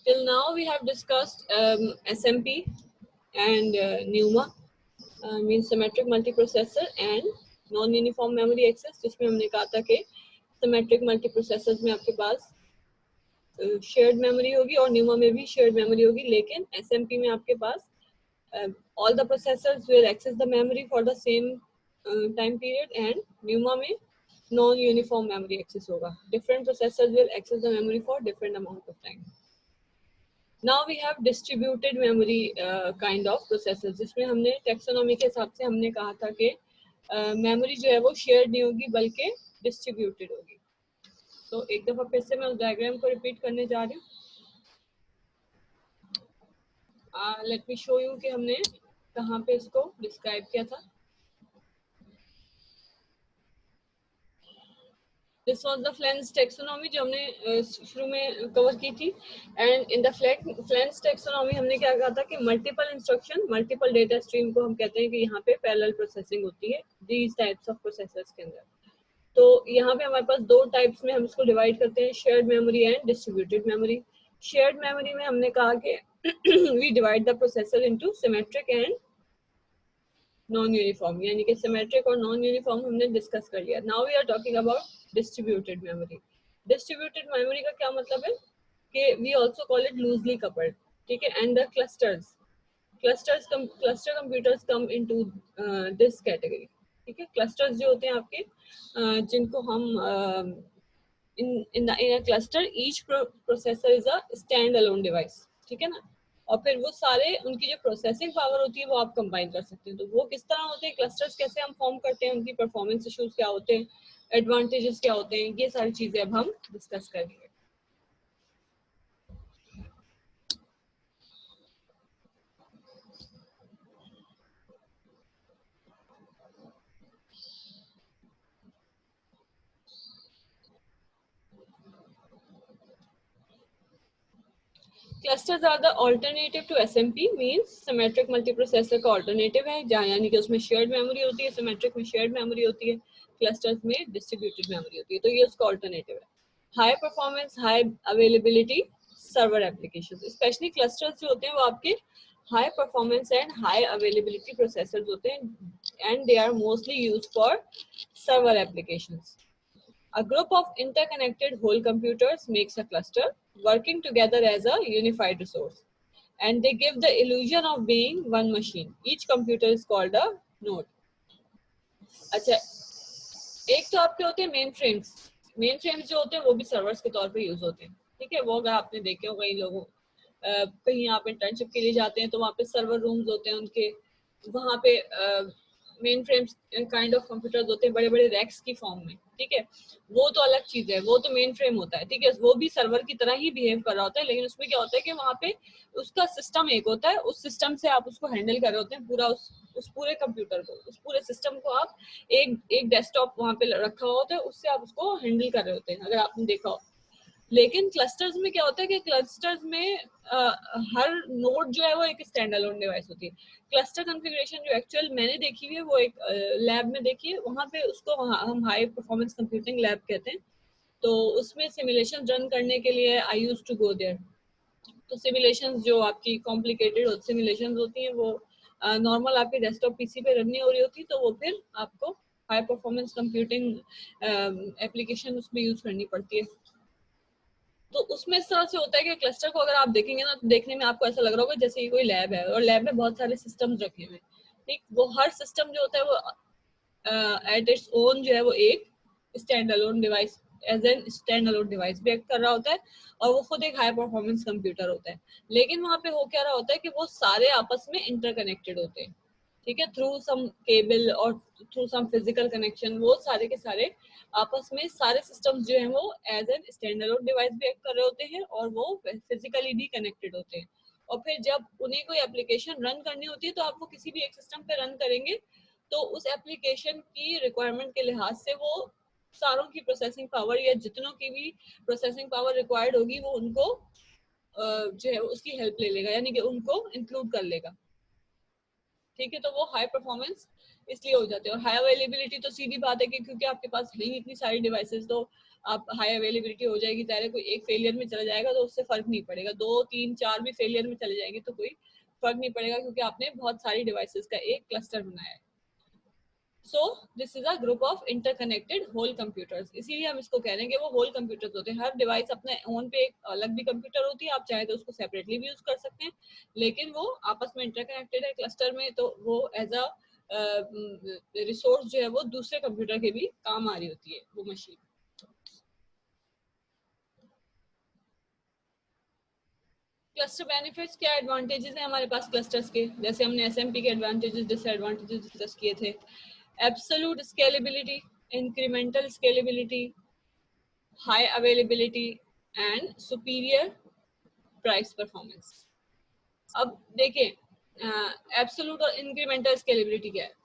Till now we have discussed SMP and NUMA, means symmetric multiprocessor and non-uniform memory access, जिसमें हमने कहा था कि symmetric multiprocessors में आपके पास shared memory होगी और NUMA में भी shared memory होगी, लेकिन SMP में आपके पास all the processors will access the memory for the same time period, and NUMA में non-uniform memory access होगा. Different processors will access the memory for different amount of time. Now we have distributed memory kind of processors, जिसमें हमने taxonomy के हिसाब से हमने कहा था कि मेमोरी जो है वो शेयर्ड नहीं होगी बल्कि डिस्ट्रीब्यूटेड होगी. तो एक दफा फिर से मैं उस डायग्राम को रिपीट करने जा रही हूँ. लेट मी शो यू कि हमने कहाँ पे इसको डिस्क्राइब किया था. This was the Flens taxonomy जो हमने शुरू में कवर की थी. And in the Flens taxonomy हमने क्या कहा था कि multiple instruction multiple data stream को हम कहते हैं कि यहाँ पे पैरेलल प्रोसेसिंग होती है these types of processors के अंदर. तो यहाँ पे हमारे पास दो टाइप्स में हम इसको डिवाइड करते हैं, shared memory and distributed memory. Shared memory में हमने कहा कि we divide the processor into symmetric and non uniform, यानी कि सिमेट्रिक और नॉन यूनिफॉर्म हमने डिस्कस कर लिया. Now we are talking about distributed memory. Distributed memory का क्या मतलब है कि we also call it loosely coupled, ठीक है. And the cluster computers come into this category, ठीक है. क्लस्टर्स जो होते हैं आपके जिनको हम in a cluster each processor is a stand alone device, ठीक है ना. और फिर वो सारे उनकी जो प्रोसेसिंग पावर होती है वो आप कंबाइन कर सकते हैं. तो वो किस तरह होते हैं, क्लस्टर्स कैसे हम फॉर्म करते हैं, उनकी परफॉर्मेंस इश्यूज क्या होते हैं, एडवांटेजेस क्या होते हैं, ये सारी चीजें अब हम डिस्कस करेंगे. Clusters are the alternative to SMP, means symmetric multiprocessor का अल्टरनेटिव है, जहाँ यानी कि उसमें शेयर्ड मेमोरी होती है, सिमेट्रिक में शेयर्ड मेमोरी होती है, क्लस्टर्स में डिस्ट्रीब्यूटेड मेमोरी होती है. तो ये उसका अल्टरनेटिव है. High performance, high availability server applications. Specially clusters जो होते हैं वो आपके high performance and high availability processors होते हैं, and they are mostly used for server applications. A group of interconnected whole computers makes a cluster working together as a unified resource, and they give the illusion of being one machine. Each computer is called a node. अच्छा, एक तो आपके होते हैं main frames जो होते हैं वो भी सर्वर्स के तौर पे यूज होते हैं, ठीक है. वो अगर आपने देखे हो कई लोगों कहीं आप इंटर्नशिप के लिए जाते हैं तो वहाँ पे सर्वर रूम्स होते हैं उनके, वहाँ पे main frames kind of computers होते हैं बड़े बड़े रैक्स की फॉर्म में, ठीक है. वो तो अलग चीज है, वो तो मेन फ्रेम होता है, ठीक है. वो भी सर्वर की तरह ही बिहेव कर रहा होता है, लेकिन उसमें क्या होता है कि वहाँ पे उसका सिस्टम एक होता है, उस सिस्टम से आप उसको हैंडल कर रहे होते हैं पूरा उस पूरे कंप्यूटर को, उस पूरे सिस्टम को आप एक डेस्कटॉप वहाँ पे रखा होता है, उससे आप उसको हैंडल कर रहे होते हैं, अगर आपने देखा हो. लेकिन क्लस्टर्स में क्या होता है कि क्लस्टर्स में हर नोड जो है वो एक स्टैंड अलोन डिवाइस होती है. क्लस्टर कॉन्फ़िगरेशन जो एक्चुअल मैंने देखी हुई है वो एक लैब में देखी है, वहाँ पे उसको हम हाई परफॉर्मेंस कंप्यूटिंग लैब कहते हैं. तो उसमें सिमुलेशन रन करने के लिए आई यूज टू गो देयर. तो सिमुलेशन जो आपकी कॉम्प्लिकेटेड सिमुलेशन होती हैं वो नॉर्मल आपके डेस्कटॉप पीसी पे रन नहीं हो रही होती, तो वो फिर आपको हाई परफॉर्मेंस कंप्यूटिंग एप्लीकेशन उसमें यूज करनी पड़ती है. तो उसमें इस तरह से होता है कि क्लस्टर को अगर आप देखेंगे ना तो देखने में आपको ऐसा लग रहा होगा जैसे ये कोई लैब है और लैब में बहुत सारे सिस्टम्स रखे हुए हैं, ठीक. वो हर सिस्टम जो होता है वो एट इट्स ओन जो है वो एक stand alone device as an stand alone device भी एक्ट कर रहा होता है, और वो खुद एक हाई परफॉर्मेंस कंप्यूटर होता है. लेकिन वहाँ पे हो क्या रहा होता है कि वो सारे आपस में इंटरकनेक्टेड होते हैं, ठीक है, थ्रू सम केबल और थ्रू सम फिजिकल कनेक्शन. वो सारे के सारे आपस में सारे सिस्टम्स जो हैं वो as an stand alone device भी एक्ट कर रहे होते हैं और वो फिजिकली भी कनेक्टेड होते हैं. और फिर जब उन्हें कोई एप्लीकेशन रन करनी होती है तो आप वो किसी भी एक सिस्टम पे रन करेंगे तो उस एप्लीकेशन की रिक्वायरमेंट के लिहाज से वो सारों की प्रोसेसिंग पावर या जितनों की भी प्रोसेसिंग पावर रिक्वायर्ड होगी वो उनको जो है उसकी हेल्प ले लेगा, यानी कि उनको इंक्लूड कर लेगा, ठीक है. तो वो हाई परफॉर्मेंस इसलिए हो जाते हैं. और हाई अवेलेबिलिटी तो सीधी बात है कि क्योंकि आपके पास नहीं इतनी सारी डिवाइसेस, तो आप हाई अवेलेबिलिटी हो जाएगी, ज़ाहिर कोई एक फेलियर में चला जाएगा तो उससे फर्क नहीं पड़ेगा, 2 3 4 भी फेलियर में चले जाएंगे तो कोई फर्क नहीं पड़ेगा, क्योंकि आपने बहुत सारी डिवाइसेस का एक क्लस्टर बनाया है। So this is a group of interconnected whole computers, इसीलिए हम इसको कह रहे हैं कि वो होल कंप्यूटर्स होते हैं। हर डिवाइस अपने ओन पे एक अलग भी कंप्यूटर होती है, आप चाहे तो उसको सेपरेटली भी यूज कर सकते हैं, लेकिन वो आपस में इंटरकनेक्टेड है क्लस्टर में, तो वो एज अ रिसोर्स जो है वो दूसरे कंप्यूटर के भी काम आ रही होती है वो मशीन। क्लस्टर बेनिफिट्स क्या एडवांटेजेस हैं हमारे पास क्लस्टर्स के, जैसे हमने एसएमपी के एडवांटेजेस डिसएडवांटेजेस डिस्कस किए थे। Absolute scalability, incremental scalability, high availability and superior price performance. अब देखें एब्सोल्यूट और इंक्रीमेंटल स्केलेबिलिटी क्या है।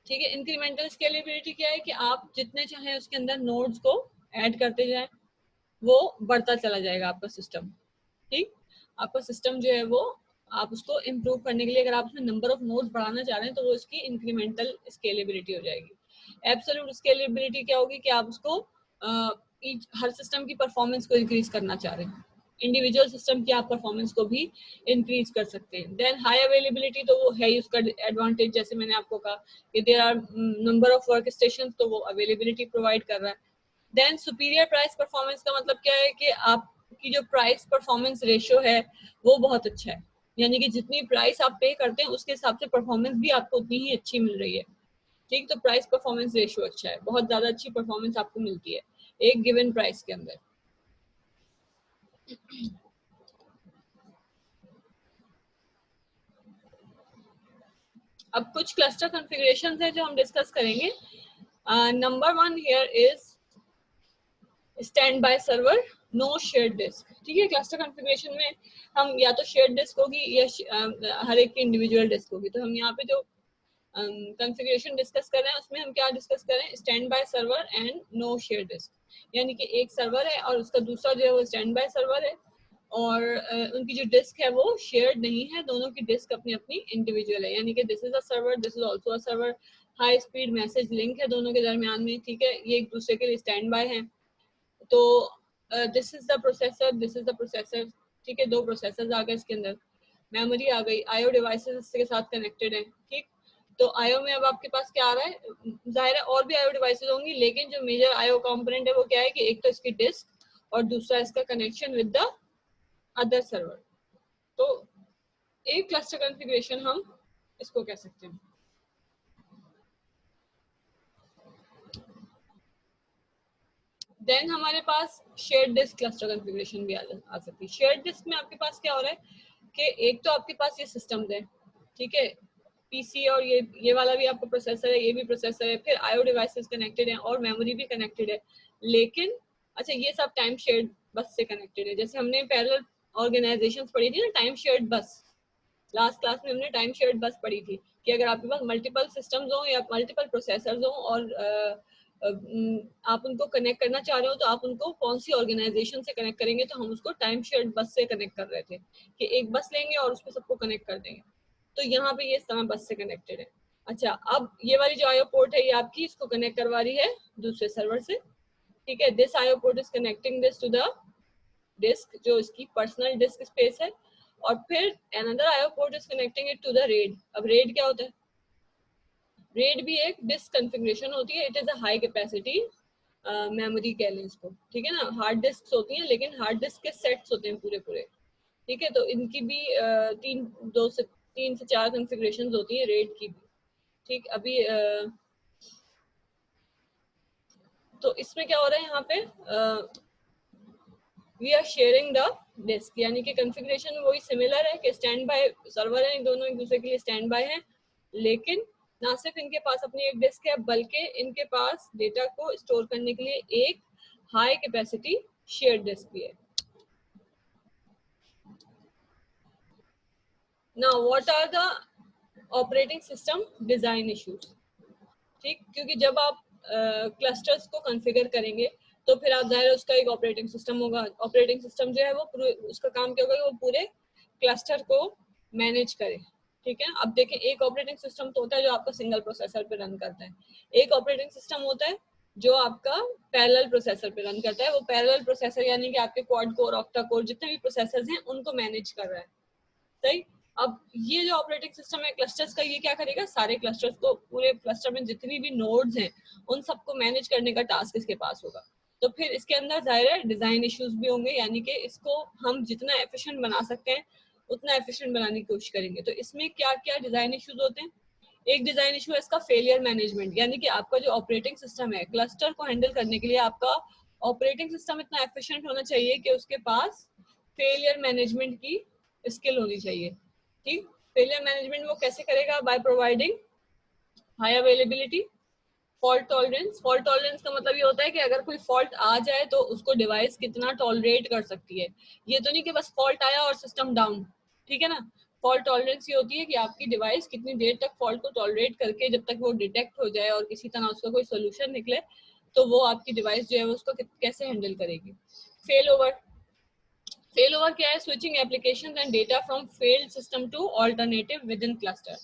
ठीक है, इंक्रीमेंटल स्केलेबिलिटी क्या है कि आप जितने चाहें उसके अंदर नोड्स को ऐड करते जाएं, वो बढ़ता चला जाएगा आपका सिस्टम। ठीक, आपका सिस्टम जो है वो आप उसको इम्प्रूव करने के लिए अगर आप उसमें नंबर ऑफ नोड्स बढ़ाना चाह रहे हैं तो वो इसकी इंक्रीमेंटल स्केलेबिलिटी हो जाएगी। एब्सोल्यूट स्केलेबिलिटी क्या होगी कि आप उसको हर सिस्टम की परफॉर्मेंस को इंक्रीज करना चाह रहे हैं, इंडिविजुअल सिस्टम की आप परफॉर्मेंस को भी इंक्रीज कर सकते हैं। देन हाई अवेलेबिलिटी तो वो है ही उसका एडवांटेज, जैसे मैंने आपको कहा कि there are number of work station, तो वो अवेलेबिलिटी प्रोवाइड कर रहा है। देन सुपीरियर प्राइस परफॉर्मेंस का मतलब क्या है कि आपकी जो प्राइस परफॉर्मेंस रेशियो है वो बहुत अच्छा है, यानी कि जितनी प्राइस आप पे करते हैं उसके हिसाब से परफॉर्मेंस भी आपको उतनी ही अच्छी मिल रही है। ठीक, तो प्राइस परफॉर्मेंस रेशियो अच्छा है, बहुत ज्यादा अच्छी परफॉर्मेंस आपको मिलती है एक गिवन प्राइस के अंदर। अब कुछ क्लस्टर कॉन्फ़िगरेशंस हैं जो हम डिस्कस करेंगे। Number 1 here is stand by server, no shared disk. ठीक है, क्लस्टर कॉन्फ़िगरेशन में हम या तो शेयर्ड डिस्क होगी या हर एक की इंडिविजुअल डिस्क होगी। तो हम यहाँ पे जो कॉन्फ़िगरेशन डिस्कस कर रहे हैं उसमें हम क्या डिस्कस कर रहे हैं, stand by server and no share disk, यानी कि एक सर्वर है और उसका दूसरा जो है वो स्टैंड बाय सर्वर है, और उनकी जो डिस्क है वो शेयर्ड नहीं है, दोनों की डिस्क अपनी अपनी इंडिविजुअल है, यानी कि this is a server, this is also a server, high speed message link है दोनों के दरमियान में। ठीक है, ये एक दूसरे के लिए स्टैंड बाय है। तो this is the processor, this is the processor. ठीक है, दो प्रोसेसर आ गए इसके अंदर, मेमोरी आ गई, आईओ डिवाइसेस इसके साथ कनेक्टेड है। ठीक, तो आईओ में अब आपके पास क्या आ रहा है, जाहिर है और भी आईओ डिवाइसेस होंगी, लेकिन जो मेजर आईओ कंपोनेंट है वो क्या है कि एक तो इसकी डिस्क और दूसरा इसका connection with the other server. तो एक क्लस्टर कॉन्फ़िगरेशन हम इसको कह सकते हैं। देन हमारे पास शेयर्ड डिस्क क्लस्टर कॉन्फ़िगरेशन भी आ सकती है। शेयर्ड डिस्क में आपके पास क्या हो रहा है कि एक तो आपके पास ये सिस्टम है, ठीक है, पीसी, और ये वाला भी आपका प्रोसेसर है, ये भी प्रोसेसर है, फिर आईओ डिवाइसेस कनेक्टेड है और मेमोरी भी कनेक्टेड है। लेकिन अच्छा, ये सब टाइम शेयर्ड बस से कनेक्टेड है। जैसे हमने पैरेलल ऑर्गेनाइजेशन पढ़ी थी ना, टाइम शेयर्ड बस, लास्ट क्लास में हमने टाइम शेयर्ड बस पढ़ी थी कि अगर आपके पास मल्टीपल सिस्टम्स हो या मल्टीपल प्रोसेसर्स हो और आप उनको कनेक्ट करना चाह रहे हो तो आप उनको कौन सी ऑर्गेनाइजेशन से कनेक्ट करेंगे, तो हम उसको टाइम शेयर्ड बस से कनेक्ट कर रहे थे कि एक बस लेंगे और उसमें सबको कनेक्ट कर देंगे। तो यहाँ पे ये समय बस से कनेक्टेड है। अच्छा, अब ये वाली जो आईओ पोर्ट है ये आपकी इसको कनेक्ट करवा रही है दूसरे सर्वर से। ठीक है, this IO port is connecting this to the disk, जो इसकी पर्सनल डिस्क स्पेस है, और फिर another IO port is connecting it to the RAID. अब रेड क्या होता है, रेड भी एक डिस्क कॉन्फ़िगरेशन होती है, it is a high capacity memory कह लें इसको। ठीक है ना, हार्ड डिस्क होती हैं लेकिन हार्ड डिस्क के सेट्स होते हैं पूरे पूरे। ठीक है, तो इनकी भी तीन से चार कॉन्फ़िगरेशंस होती है रेड की भी। ठीक, अभी तो इसमें क्या हो रहा है यहाँ पे, we are sharing the disk, यानी कि कॉन्फ़िगरेशन वही सिमिलर है कि स्टैंड बाय सर्वर है, दोनों एक दूसरे के लिए स्टैंड बाय है, लेकिन ना सिर्फ इनके पास अपनी एक डिस्क है बल्कि इनके पास डेटा को स्टोर करने के लिए एक हाई कैपेसिटी शेयर डिस्क भी है। Now what are the operating system design issues. ठीक, क्योंकि जब आप क्लस्टर्स को कॉन्फ़िगर करेंगे तो फिर आप जाहिर है उसका एक ऑपरेटिंग सिस्टम होगा। ऑपरेटिंग सिस्टम जो है वो उसका काम क्या होगा कि वो पूरे क्लस्टर को मैनेज करे। ठीक है। अब देखें, एक ऑपरेटिंग सिस्टम तो होता है जो आपका सिंगल प्रोसेसर पे रन करता है, एक ऑपरेटिंग सिस्टम होता है जो आपका पैरेलल प्रोसेसर पे रन करता है। वो पैरेलल प्रोसेसर यानी कि आपके क्वाड कोर, ऑक्टा कोर, जितने भी प्रोसेसर्स हैं उनको मैनेज कर रहा है, सही। अब ये जो ऑपरेटिंग सिस्टम है क्लस्टर्स का, ये क्या करेगा, सारे क्लस्टर्स को, पूरे क्लस्टर में जितनी भी नोड्स हैं उन सबको मैनेज करने का टास्क इसके पास होगा। तो फिर इसके अंदर जाहिर है डिजाइन इश्यूज भी होंगे, यानी कि इसको हम जितना एफिशिएंट बना सकते हैं उतना एफिशिएंट बनाने की कोशिश करेंगे। तो इसमें क्या क्या डिजाइन इश्यूज होते हैं? एक डिजाइन इशू है इसका फेलियर मैनेजमेंट, यानी कि आपका जो ऑपरेटिंग सिस्टम है, क्लस्टर को हैंडल करने के लिए आपका ऑपरेटिंग सिस्टम इतना एफिशिएंट होना चाहिए कि उसके पास फेलियर मैनेजमेंट की स्किल होनी चाहिए। ठीक, फेलियर मैनेजमेंट वो कैसे करेगा? By providing high availability, fault tolerance. Fault tolerance का मतलब ये होता है कि अगर कोई फॉल्ट आ जाए तो उसको डिवाइस कितना टॉलरेट कर सकती है। ये तो नहीं कि बस फॉल्ट आया और सिस्टम डाउन, ठीक है ना। फॉल्ट टॉलरेंस ये होती है कि आपकी डिवाइस कितनी देर तक फॉल्ट को टॉलरेट करके, जब तक वो डिटेक्ट हो जाए और किसी तरह उसका कोई सोल्यूशन निकले, तो वो आपकी डिवाइस जो है उसको कैसे हैंडल करेगी। फेल ओवर, फेल ओवर क्या है? Switching application and data from failed system two alternative with in cluster.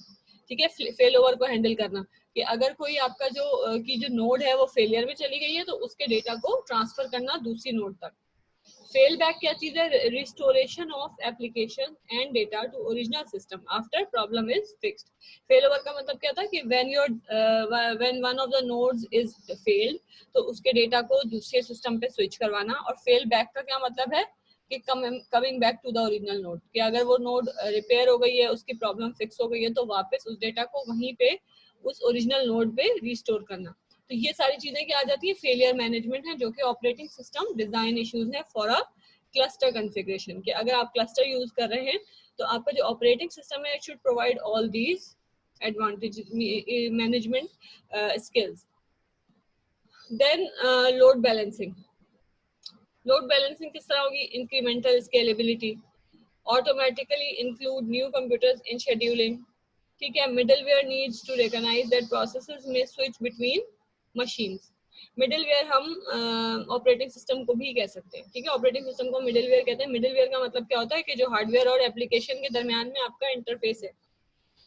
ठीक है, फेल ओवर को हैंडल करना कि अगर कोई आपका जो नोड है वो फेलियर में चली गई है तो उसके डेटा को ट्रांसफर करना दूसरी नोड तक। फेल बैक क्या चीज है? Restoration of application and data to original system after problem is fixed. Fail over का मतलब क्या था कि when one of the nodes is failed, तो उसके डेटा को दूसरे सिस्टम पे स्विच करवाना। और फेल बैक का क्या मतलब है? कि coming back to the original node, कि अगर वो नोड रिपेयर हो गई है, उसकी प्रॉब्लम फिक्स हो गई है, तो वापस उस डेटा को वहीं पे उस ओरिजिनल नोड पे रिस्टोर करना। तो ये सारी चीजें क्या आ जाती है? फेलियर मैनेजमेंट है, जो कि ऑपरेटिंग सिस्टम डिजाइन इश्यूज है फॉर अ क्लस्टर कॉन्फ़िगरेशन। कि अगर आप क्लस्टर यूज कर रहे हैं तो आपका जो ऑपरेटिंग सिस्टम है it should provide all these advantage management skills. Then load balancing. Load balancing किस तरह होगी? Incremental scalability, automatically include new computers in scheduling. ठीक है, middleware needs to recognize that processes may switch between machines. Middleware हम operating system को भी कह सकते हैं। ठीक है, ऑपरेटिंग सिस्टम को मिडिलवेयर कहते हैं। मिडिलवेयर का मतलब क्या होता है? कि जो हार्डवेयर और एप्लीकेशन के दरमियान में आपका इंटरफेस है।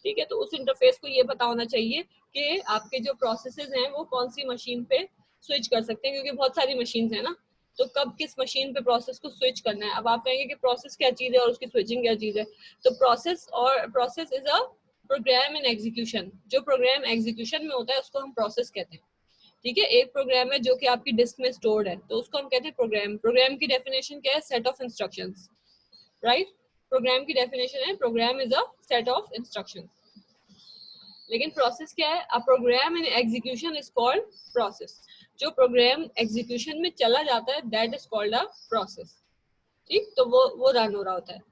ठीक है, तो उस इंटरफेस को ये पता होना चाहिए कि आपके जो प्रोसेसेस हैं वो कौन सी मशीन पे स्विच कर सकते हैं, क्योंकि बहुत सारी मशीन है ना, तो कब किस मशीन पे प्रोसेस को स्विच करना है। अब आप कहेंगे कि प्रोसेस क्या चीज है और उसकी स्विचिंग क्या चीज है। तो process is a program in execution. जो प्रोग्राम एग्जीक्यूशन में होता है उसको हम प्रोसेस कहते हैं। ठीक है, एक प्रोग्राम है जो कि आपकी डिस्क में स्टोर्ड है, तो उसको हम कहते हैं प्रोग्राम। प्रोग्राम की डेफिनेशन क्या है? Set of instructions, right. Program की डेफिनेशन है program is a set of instructions. लेकिन प्रोसेस क्या है? A program in execution is called process. जो प्रोग्राम एग्जीक्यूशन में चला जाता है that is called a process. ठीक, तो वो रन हो रहा होता है।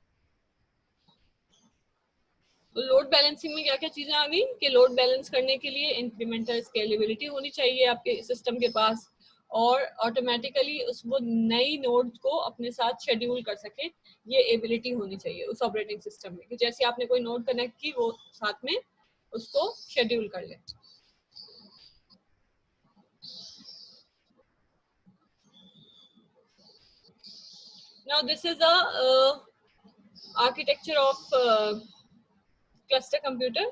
तो लोड बैलेंसिंग में क्या क्या चीजें आ गई? कि लोड बैलेंस करने के लिए इंक्रीमेंटल स्केलेबिलिटी होनी चाहिए आपके सिस्टम के पास, और ऑटोमेटिकली उस वो नई नोड्स को अपने साथ शेड्यूल कर सके, ये एबिलिटी होनी चाहिए उस ऑपरेटिंग सिस्टम में, कि जैसे आपने कोई नोड कनेक्ट की वो साथ में उसको शेड्यूल कर ले। Now this is a architecture of cluster computer,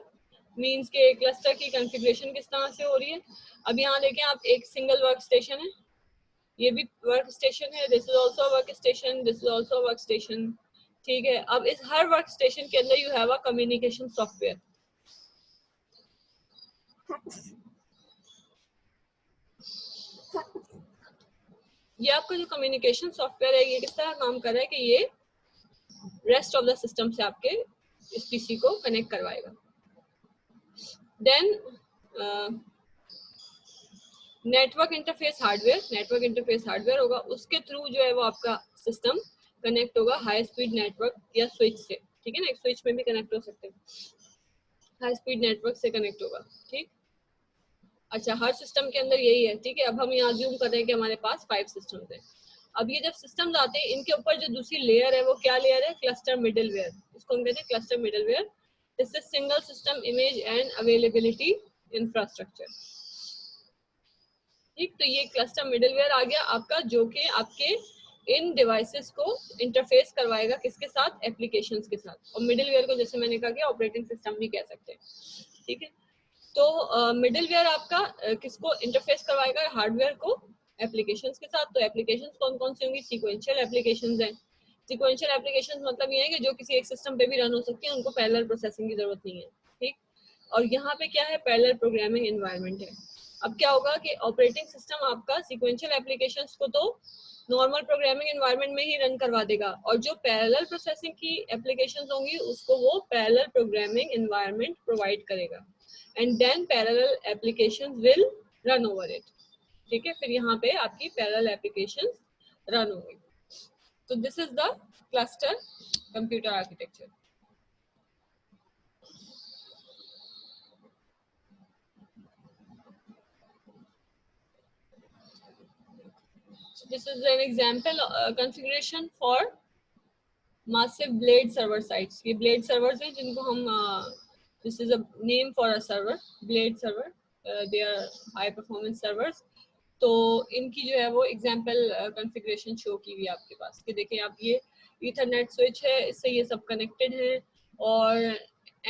means के क्लस्टर की कॉन्फ़िगरेशन किस तरह से हो रही है। अब यहाँ देखें आप, एक सिंगल वर्क स्टेशन है, ये भी वर्क स्टेशन है, this is also work station, this is also work station. ठीक है, अब इस हर वर्क स्टेशन के अंदर you have a communication software. ये आपका जो कम्युनिकेशन सॉफ्टवेयर है ये किस तरह काम कर रहा है? कि ये रेस्ट ऑफ द सिस्टम से आपके इस पीसी को कनेक्ट करवाएगा। Then network interface hardware, network interface hardware होगा, उसके थ्रू जो है वो आपका सिस्टम कनेक्ट होगा हाई स्पीड नेटवर्क या स्विच से। ठीक है ना, एक स्विच में भी कनेक्ट हो सकते हैं, हाई स्पीड नेटवर्क से कनेक्ट होगा। ठीक, अच्छा, हर सिस्टम के अंदर यही है। ठीक है, अब हम यहाँ ज्यूम कर रहे हैं कि हमारे पास 5 सिस्टम्स हैं। अब ये जब सिस्टम्स आते हैं इनके ऊपर जो दूसरी लेयर है वो क्या लेयर है? Cluster middleware. इसको हम कहते हैं cluster middleware. This is single system image and availability infrastructure. ठीक, तो ये क्लस्टर मिडलवेयर आ गया आपका, जो कि आपके इन डिवाइसेस को इंटरफेस करवाएगा किसके साथ, एप्लीकेशंस के साथ। और मिडिलवेयर को जैसे मैंने कहा कि ऑपरेटिंग सिस्टम भी कह सकते हैं, ठीक है। तो मिडिलवेयर आपका किसको इंटरफेस करवाएगा, हार्डवेयर को एप्लीकेशंस के साथ। तो एप्लीकेशंस कौन कौन सी होंगी, सीक्वेंशियल एप्लीकेशंस हैं। सीक्वेंशियल एप्लीकेशंस मतलब ये है कि जो किसी एक सिस्टम पे भी रन हो सकती है, उनको पैरेलल प्रोसेसिंग की जरूरत नहीं है, ठीक। और यहाँ पे क्या है, पैरेलल प्रोग्रामिंग एनवायरनमेंट है। अब क्या होगा कि ऑपरेटिंग सिस्टम आपका सीक्वेंशियल एप्लीकेशंस को तो नॉर्मल प्रोग्रामिंग एनवायरनमेंट में ही रन करवा देगा, और जो पैरेलल प्रोसेसिंग की एप्लीकेशंस होंगी उसको वो पैरेलल प्रोग्रामिंग एनवायरनमेंट प्रोवाइड करेगा, and then parallel applications will run over it, ठीक है। फिर यहाँ पे आपकी पैरेलल एप्लीकेशंस रन होंगी। तो this is the cluster computer architecture. This is an example configuration for massive blade server sites. ये blade servers हैं जिनको हम this is a name for a server, blade server. They are high performance servers. तो इनकी जो है वो example configuration show की हुई है आपके पास, कि देखिए आप ये ईथरनेट स्विच है, इससे ये सब कनेक्टेड है, और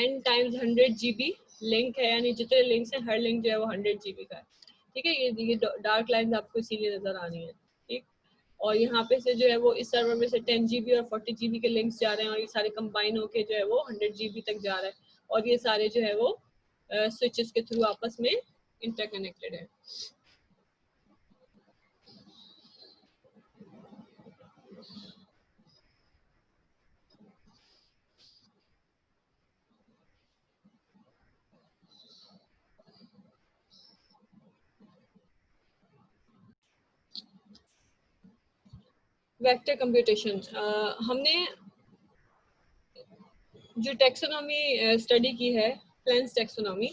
n टाइम्स 100 GB लिंक है, यानी जितने लिंक्स हैं हर लिंक जो है वो 100 GB का है, ठीक है। ये डार्क लाइंस आपको इसीलिए नजर आ रही है, ठीक। और यहाँ पे से जो है वो इस सर्वर में से 10 GB और 40 GB के लिंक्स जा रहे हैं, और ये सारे कंबाइन होके जो है वो 100 GB तक जा रहा है, और ये सारे जो है वो स्विचेस के थ्रू आपस में इंटरकनेक्टेड है। वेक्टर कंप्यूटेशन, हमने जो टेक्सोनॉमी स्टडी की है, प्लेन्स टेक्सोनॉमी,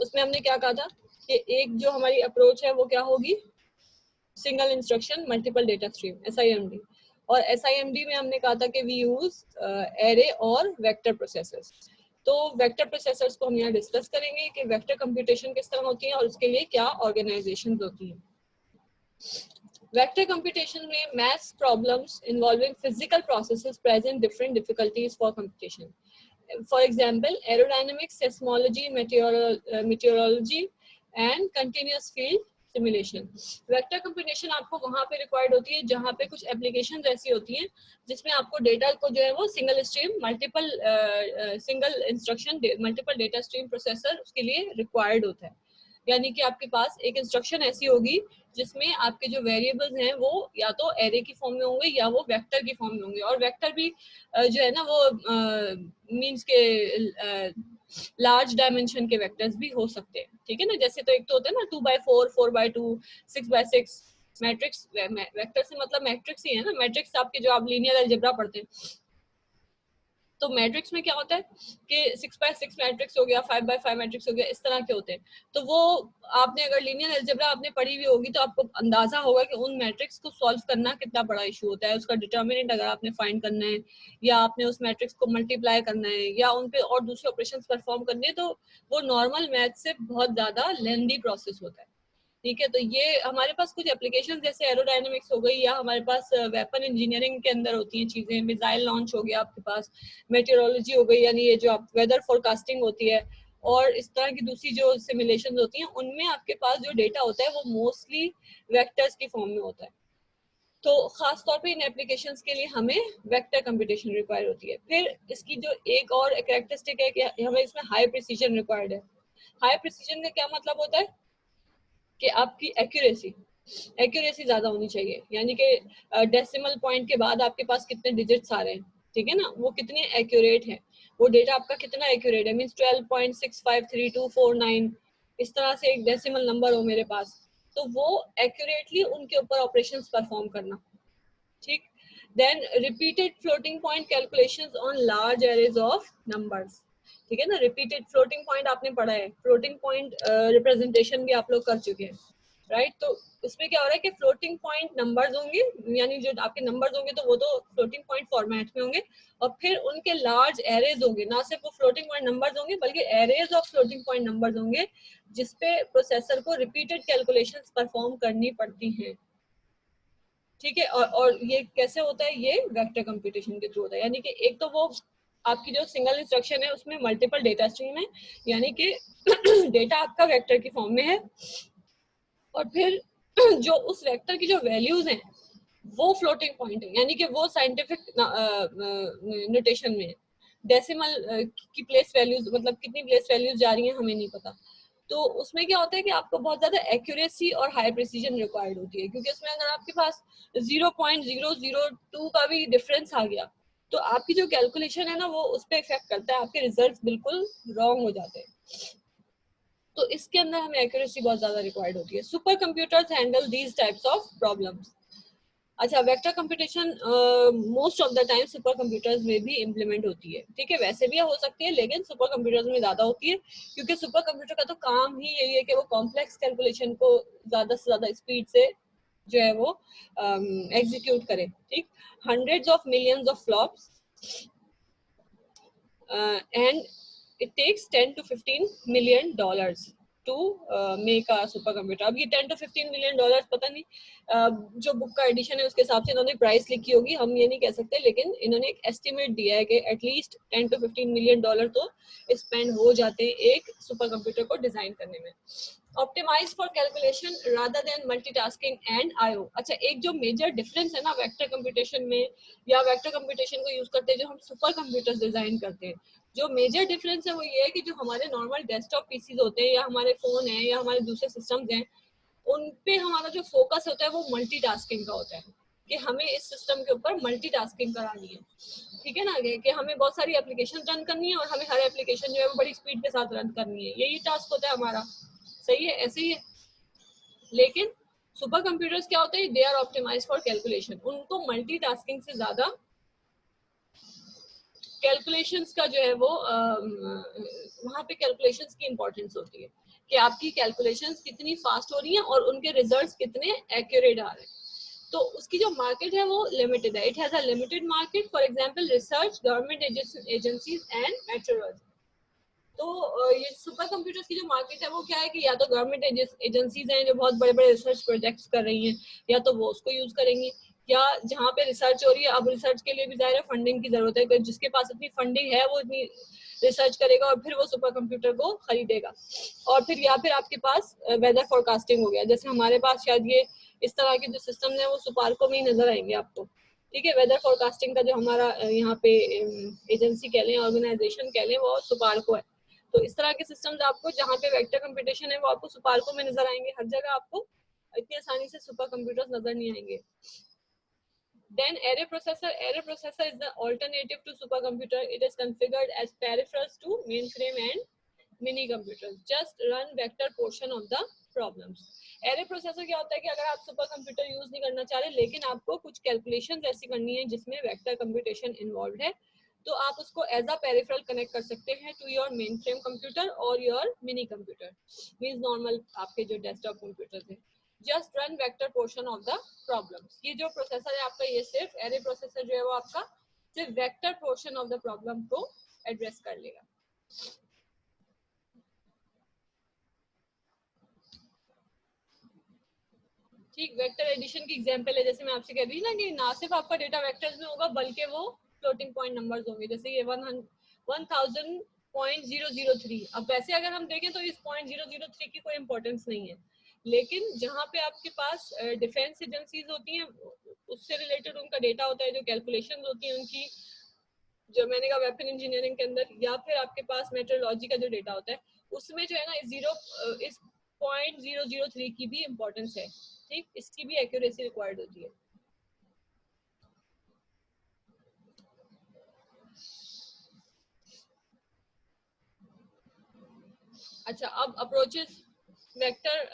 उसमें हमने क्या कहा था कि एक जो हमारी अप्रोच है वो क्या होगी, single instruction multiple data stream, SIMD। और SIMD में हमने कहा था कि वी यूज एरे और वेक्टर प्रोसेसर्स। तो वेक्टर प्रोसेसर्स को हम यहाँ डिस्कस करेंगे कि वेक्टर कंप्यूटेशन किस तरह होती है और उसके लिए क्या ऑर्गेनाइजेशन होती है। Vector computation में maths problems involving physical processes present different difficulties for computation. For example, aerodynamics, seismology, meteorology, and continuous field simulation. Vector computation आपको वहां पे रिक्वायर्ड होती है जहां पे कुछ एप्लीकेशन ऐसी होती हैं जिसमें आपको डेटा को जो है वो single stream multiple single instruction multiple data stream processor उसके लिए रिक्वायर्ड होता है। यानी कि आपके पास एक इंस्ट्रक्शन ऐसी होगी जिसमें आपके जो वेरिएबल्स हैं वो या तो एरे की फॉर्म में होंगे या वो वेक्टर की फॉर्म में होंगे, और वेक्टर भी जो है ना वो मींस के लार्ज डायमेंशन के वेक्टर्स भी हो सकते हैं, ठीक है ना। जैसे तो एक तो होता है ना 2x4, 4x2, 6x6 matrix. Vector से मतलब मैट्रिक्स ही है ना, मैट्रिक्स आपके जो आप लीनियर अलजेब्रा पढ़ते हैं। तो मैट्रिक्स में क्या होता है कि 6x6 मैट्रिक्स हो गया, 5x5 मैट्रिक्स हो गया, इस तरह के होते हैं। तो वो आपने अगर लीनियर अलजेब्रा आपने पढ़ी हुई होगी तो आपको अंदाजा होगा कि उन मैट्रिक्स को सॉल्व करना कितना बड़ा इशू होता है। उसका डिटर्मिनेंट अगर आपने फाइंड करना है या आपने उस मैट्रिक्स को मल्टीप्लाई करना है या उन पे और दूसरे ऑपरेशंस परफॉर्म करने हैं, तो वो नॉर्मल मैथ से बहुत ज्यादा लेंदी प्रोसेस होता है, ठीक है। तो ये हमारे पास कुछ एप्लीकेशन जैसे एरोडायनेमिक्स हो गई, या हमारे पास वेपन इंजीनियरिंग के अंदर होती हैं चीजें, मिसाइल लॉन्च हो गया आपके पास, मेटेरोलॉजी हो गई यानी ये जो आप वेदर फोरकास्टिंग होती है, और इस तरह की दूसरी जो सिमुलेशन होती हैं उनमें आपके पास जो डेटा होता है वो मोस्टली वेक्टर्स की फॉर्म में होता है। तो खास तौर पे इन एप्लीकेशंस के लिए हमें वेक्टर कंप्यूटेशन रिक्वायर होती है। फिर इसकी जो एक और कैरेक्टरिस्टिक है कि हमें इसमें हाई प्रिसीजन रिक्वायर्ड है। हाई प्रिसीजन का क्या मतलब होता है कि आपकी एक्यूरेसी ज्यादा होनी चाहिए, यानी कि डेसिमल पॉइंट के बाद आपके पास कितने डिजिट्स आ रहे हैं, ठीक है ना, वो कितने एक्यूरेट है, वो डेटा आपका कितना एक्यूरेट है। मींस 12.653249 इस तरह से एक डेसिमल नंबर हो मेरे पास, तो वो एक्यूरेटली उनके ऊपर ऑपरेशंस परफॉर्म करना, ठीक। Then repeated floating point calculations on large arrays of numbers, ठीक है ना। रिपीटेड फ्लोटिंग पॉइंट आपने पढ़ा है, फ्लोटिंग पॉइंट रिप्रेजेंटेशन भी आप लोग कर चुके हैं, राइट। तो इसमें क्या हो रहा है कि फ्लोटिंग पॉइंट नंबर्स होंगे, यानी जो आपके नंबर्स होंगे तो वो तो फ्लोटिंग पॉइंट फॉर्मेट में होंगे, और फिर उनके लार्ज एरेज होंगे, ना सिर्फ वो फ्लोटिंग पॉइंट नंबर्स होंगे बल्कि arrays of floating point numbers होंगे जिसपे प्रोसेसर को रिपीटेड कैलकुलेशंस परफॉर्म करनी पड़ती हैं। ठीक है। और ये कैसे होता है, ये वेक्टर कंप्यूटेशन के थ्रू होता है, यानी कि एक तो वो आपकी जो सिंगल इंस्ट्रक्शन है उसमें मल्टीपल डेटा स्ट्रीम है, यानी कि डेटा आपका वेक्टर की फॉर्म में है, और फिर जो उस वेक्टर की जो वैल्यूज हैं वो फ्लोटिंग पॉइंट है, यानी कि वो साइंटिफिक नोटेशन में है। डेसिमल की प्लेस वैल्यूज, मतलब कितनी प्लेस वैल्यूज जा रही हैं हमें नहीं पता। तो उसमें क्या होता है कि आपको बहुत ज्यादा एक्यूरेसी और हाई प्रिसीजन रिक्वायर्ड होती है, क्योंकि उसमें अगर आपके पास 0.002 का भी डिफरेंस आ गया तो आपकी जो कैलकुलेशन है ना वो उस पर इफेक्ट करता है, आपके रिजल्ट्स बिल्कुल रॉन्ग हो जाते हैं। तो इसके अंदर हमें एक्यूरेसी बहुत ज्यादा रिक्वायर्ड होती है। Super computers handle these types of problems. अच्छा, vector computation most of the time super computers में भी इम्प्लीमेंट होती है, ठीक है, वैसे भी हो सकती है लेकिन सुपर कंप्यूटर्स में ज्यादा होती है, क्योंकि सुपर कंप्यूटर का तो काम ही यही है कि वो कॉम्प्लेक्स कैलकुलेशन को ज्यादा से ज्यादा स्पीड से जो है वो एग्जीक्यूट करे, ठीक। Hundreds of millions of flops and it takes 10 to 15 million dollars to make a super computer. अब ये 10 to 15 मिलियन डॉलर पता नहीं जो बुक का एडिशन है उसके हिसाब से इन्होंने प्राइस लिखी होगी, हम ये नहीं कह सकते, लेकिन इन्होंने एक एस्टिमेट दिया है कि एटलीस्ट 10 to 15 मिलियन डॉलर तो स्पेंड हो जाते हैं एक सुपर कंप्यूटर को डिजाइन करने में। Optimize for calculation rather than multitasking and IO. अच्छा, एक जो मेजर डिफरेंस है ना वेक्टर कंप्यूटेशन में या वेक्टर कंप्यूटेशन को यूज करते हैं जो हम सुपर कंप्यूटर्स डिजाइन करते हैं, जो मेजर डिफरेंस है वो ये है कि जो हमारे नॉर्मल डेस्कटॉप पीसीज होते हैं या हमारे फोन है या हमारे दूसरे सिस्टम्स हैं, उन पे हमारा जो फोकस होता है वो मल्टीटास्किंग का होता है, कि हमें इस सिस्टम के ऊपर मल्टीटास्किंग करानी है, ठीक है ना, कि हमें बहुत सारी एप्लीकेशन रन करनी है और हमें हर एप्लीकेशन जो है वो बड़ी स्पीड के साथ रन करनी है, यही टास्क होता है हमारा। सही है, ऐसे ही है। लेकिन सुपर कंप्यूटर्स क्या होते हैं, they are optimize for calculation, उनको मल्टीटास्किंग से ज्यादा कैलकुलेशंस का जो है वो वहां पे कैलकुलेशंस की इंपॉर्टेंस होती है कि आपकी कैलकुलेशंस कितनी फास्ट हो रही हैं और उनके रिजल्ट्स कितने एक्यूरेट आ रहे हैं। तो उसकी जो मार्केट है वो लिमिटेड है, it has a limited market, for example research, government agencies and metrology. तो ये सुपर कंप्यूटर्स की जो मार्केट है वो क्या है कि या तो गवर्नमेंट एजेंसीज हैं जो बहुत बड़े बड़े रिसर्च प्रोजेक्ट्स कर रही हैं, या तो वो उसको यूज करेंगी, या जहाँ पे रिसर्च हो रही है, अब रिसर्च के लिए भी ज़ाहिर है फंडिंग की जरूरत है, तो जिसके पास इतनी फंडिंग है वो इतनी रिसर्च करेगा और फिर वो सुपर कंप्यूटर को खरीदेगा। और फिर या फिर आपके पास वेदर फोरकास्टिंग हो गया, जैसे हमारे पास शायद ये इस तरह के जो सिस्टम है वो सुपार्को में ही नजर आएंगे आपको, ठीक है। वेदर फोरकास्टिंग का जो हमारा यहाँ पे एजेंसी कह लें, ऑर्गेनाइजेशन कह लें, वो सुपार्को है। तो इस तरह के सिस्टम्स आपको जहाँ पे वेक्टर कंप्यूटेशन है वो आपको सुपार्को में नजर आएंगे, हर जगह आपको इतनी आसानी से सुपर कंप्यूटर्स नजर नहीं आएंगे। Then array processor is the alternative to supercomputer. It is configured as peripherals to mainframe and mini computers. Just run vector portion of the problems. Array processor क्या होता है कि अगर आप सुपर कंप्यूटर यूज नहीं करना चाह रहे लेकिन आपको कुछ कैलकुलेशंस ऐसी करनी है जिसमें वेक्टर कंप्यूटेशन इन्वॉल्व है, तो आप उसको एज अ पेरिफेरल कनेक्ट कर सकते हैं to your main frame computer और your mini computer, means normal आपके जो डेस्कटॉप कंप्यूटर है। Just run vector portion of the problem. ये जो प्रोसेसर है आपका, ये सिर्फ एरे प्रोसेसर जो है वो आपका सिर्फ vector portion of the problem को एड्रेस कर लेगा। ठीक, वेक्टर एडिशन की एग्जांपल है, जैसे मैं आपसे कह रही ना कि ना सिर्फ आपका डेटा वेक्टर्स में होगा बल्कि वो फ्लोटिंग पॉइंट नंबर्स होंगे, जैसे ये 1000.003। अब वैसे अगर हम देखें तो इस 0.003 की कोई इंपॉर्टेंस नहीं है, लेकिन जहाँ पे आपके पास डिफेंस एजेंसीज होती हैं उससे रिलेटेड उनका डेटा होता है, जो कैलकुलेशन होती है उनकी, जो मैंने कहा वेपन इंजीनियरिंग के अंदर, या फिर आपके पास मेट्रोलॉजी का जो डेटा होता है उसमें जो है ना इस 0.003 की भी इम्पोर्टेंस है, ठीक, इसकी भी एक्यूरेसी रिक्वायर्ड होती है। अच्छा, अब अप्रोचेस वेक्टर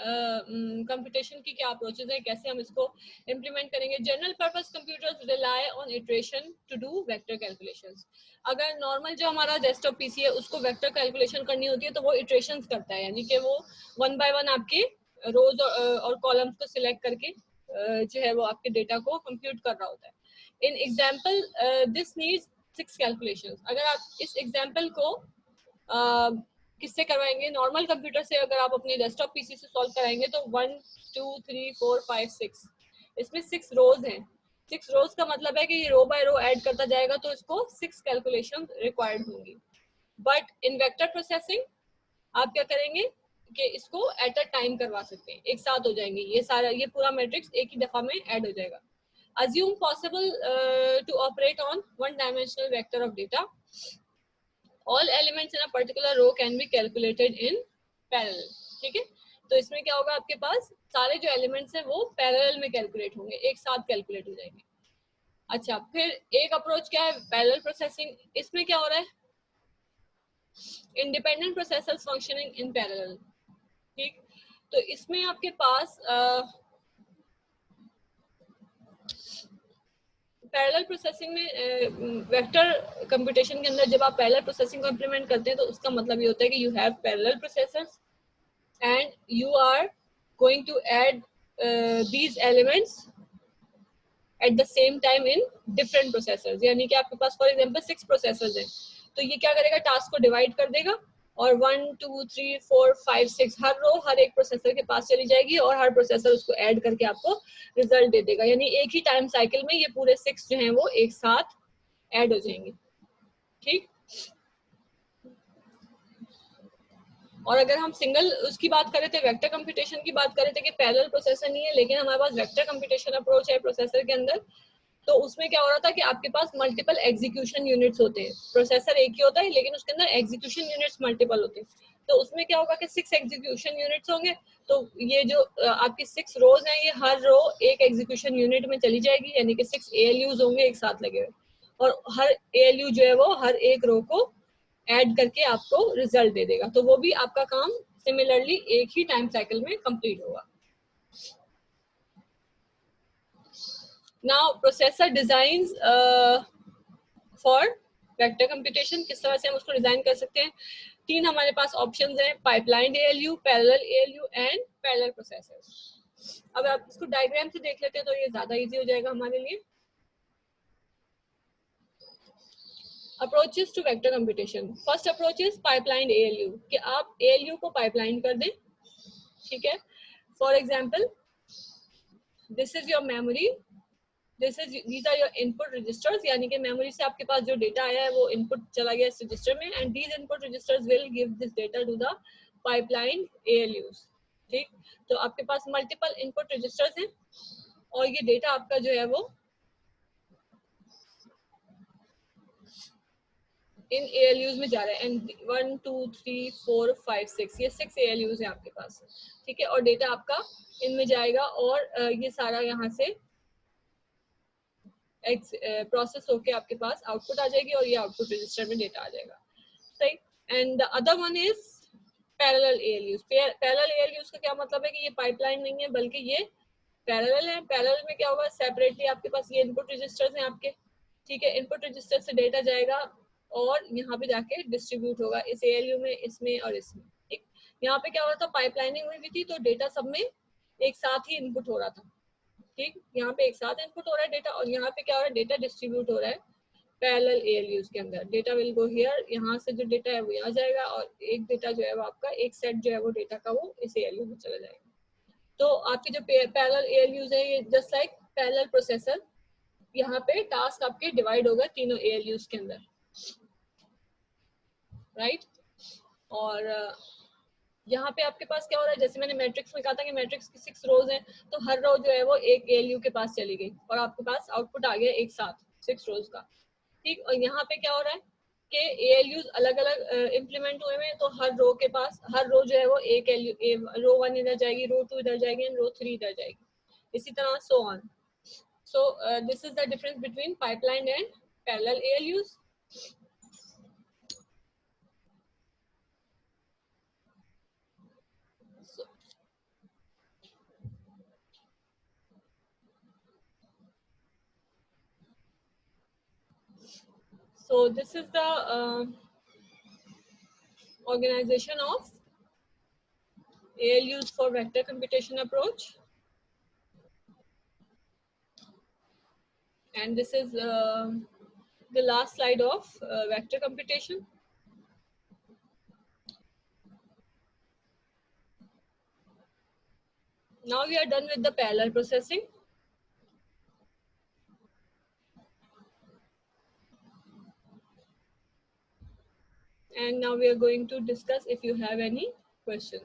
कंप्यूटेशन की क्या अप्रोचेस है, कैसे हम इसको इम्प्लीमेंट करेंगे। General purpose computers rely on iteration to do vector calculations. अगर नॉर्मल जो हमारा डेस्कटॉप पीसी है उसको वेक्टर कैलकुलेशन करनी होती है तो वो इटरेशंस करता है, यानी कि वो वन बाय वन आपके रोज और कॉलम्स को सिलेक्ट करके जो है वो आपके डेटा को कंप्यूट कर रहा होता है। In example this needs 6 calculations. अगर आप इस एग्जाम्पल को किससे करवाएंगे, नॉर्मल कंप्यूटर से अगर आप अपने डेस्कटॉप पीसी से सॉल्व कराएंगे तो 1 2 3 4 5 6 इसमें 6 रोज हैं। 6 रोज का मतलब है कि ये रो बाय रो ऐड करता जाएगा, तो इसको 6 कैलकुलेशन रिक्वायर्ड होंगी। बट इन वेक्टर प्रोसेसिंग आप क्या करेंगे कि इसको एट अ टाइम करवा सकते हैं, एक साथ हो जाएंगे ये सारा, ये पूरा मैट्रिक्स एक ही दफा में ऐड हो जाएगा। assume possible to operate on one dimensional vector of data. All elements in a particular row can be calculated in parallel. ठीक है, तो इसमें क्या होगा, आपके पास सारे जो एलिमेंट्स हैं वो पैरेलल में कैलकुलेट होंगे, एक साथ कैलकुलेट हो जाएंगे। अच्छा, फिर एक अप्रोच क्या है, पैरेलल प्रोसेसिंग। इसमें क्या हो रहा है, independent processors functioning in parallel. ठीक, तो इसमें आपके पास पैरेलल प्रोसेसिंग में वेक्टर कंप्यूटेशन के अंदर जब आप पैरेलल प्रोसेसिंग को इंप्लीमेंट करते हैं तो उसका मतलब ये होता है कि you have parallel processors and you are going to add these elements at the same time in different processors। यानी कि आपके पास फॉर एग्जांपल 6 प्रोसेसर्स हैं, तो ये क्या करेगा, टास्क को डिवाइड कर देगा और 1 2 3 4 5 6 हर रो हर एक प्रोसेसर के पास चली जाएगी और हर प्रोसेसर उसको ऐड करके आपको रिजल्ट दे देगा। यानी एक ही टाइम साइकिल में ये पूरे 6 जो हैं वो एक साथ ऐड हो जाएंगे। ठीक, और अगर हम सिंगल उसकी बात करें थे, वेक्टर कंप्यूटेशन की बात करें थे कि पैरेलल प्रोसेसर नहीं है लेकिन हमारे पास वेक्टर कंप्यूटेशन अप्रोच है प्रोसेसर के अंदर, तो उसमें क्या हो रहा था कि आपके पास मल्टीपल एग्जीक्यूशन यूनिट्स होते हैं। प्रोसेसर एक ही होता है लेकिन उसके अंदर एग्जीक्यूशन यूनिट्स मल्टीपल होते हैं। तो उसमें क्या होगा कि 6 एग्जीक्यूशन यूनिट्स होंगे, तो ये जो आपकी 6 रोज हैं, ये हर रो एक एग्जीक्यूशन यूनिट में चली जाएगी, यानी कि 6 ALUs होंगे एक साथ लगे हुए, और हर ALU जो है वो हर एक रो को ऐड करके आपको रिजल्ट दे देगा। तो वो भी आपका काम सिमिलरली एक ही टाइम साइकिल में कंप्लीट होगा। Now processor design for vector computation, किस तरह से हम उसको डिजाइन कर सकते हैं। 3 हमारे पास ऑप्शंस हैं, pipeline ALU, parallel ALU and parallel processor. अब आप इसको डायग्राम से देख लेते हैं तो ये ज्यादा इजी हो जाएगा हमारे लिए। Approaches to vector computation, first approach is pipeline ALU, कि आप ALU को पाइपलाइन कर दें। ठीक है, for example this is your memory, these are your input registers, यानी कि मेमोरी से आपके पास जो डेटा आया है वो इनपुट चला गया इस रजिस्टर में, and these input registers will give this data to the pipeline ALUs। ठीक, तो आपके पास मल्टीपल इनपुट रजिस्टर्स हैं और ये डेटा आपका जो है वो इन ALUs में जा रहा है, एंड 1 2 3 4 5 6 ये 6 ALUs हैं आपके पास। ठीक है, और डेटा आपका इनमें जाएगा और ये सारा यहाँ से प्रोसेस होके आपके पास आउटपुट आ जाएगी और ये आउटपुट रजिस्टर में डेटा आ जाएगा। सही, and the other one is parallel ALUs। Parallel ALUs का क्या मतलब है कि ये पाइपलाइन नहीं है बल्कि ये पैरेलल है। पैरेलल में क्या होगा, सेपरेटली आपके पास ये इनपुट रजिस्टर्स हैं आपके। ठीक है, इनपुट रजिस्टर से डेटा जाएगा और यहाँ पे जाके डिस्ट्रीब्यूट होगा इस ALU में, इसमें और इसमें। ठीक, यहाँ पे क्या हो रहा था, पाइपलाइनिंग हुई थी तो डेटा सब में एक साथ ही इनपुट हो रहा था। ठीक, यहाँ पे एक साथ इनपुट हो रहा है डेटा, और यहाँ पे क्या हो रहा है, डेटा डिस्ट्रीब्यूट हो रहा है पैरेलल ALUs के अंदर। डेटा विल गो हियर, यहाँ से जो डेटा है वो यहाँ जाएगा और एक डेटा जो है वो आपका एक सेट जो है वो डेटा का वो इस ALU में चला जाएगा। तो आपके जो पैरेलल ALUs है ये जस्ट लाइक पैरेलल प्रोसेसर, यहाँ पे टास्क आपके डिवाइड होगा तीनों ALUs के अंदर, राइट। और यहाँ पे आपके पास क्या हो रहा है, जैसे मैंने मैट्रिक्स में कहा था कि मैट्रिक्स की 6 रोज हैं, तो हर रो जो है वो एक ALU के पास चली गई और आपके पास आउटपुट आ गया एक साथ 6 रोज का। ठीक, और यहाँ पे क्या हो रहा है कि ALUs अलग अलग इम्प्लीमेंट हुए हैं, तो हर रो के पास हर रो जो है वो एक रो 1 इधर जाएगी, रो 2 इधर जाएगी एंड रो 3 इधर जाएगी, इसी तरह so on. So this is the difference between pipeline and parallel ALUs। So this is the organization of ALUs for vector computation approach, and this is the last slide of vector computation. Now we are done with the parallel processing. and now we are going to discuss if you have any questions.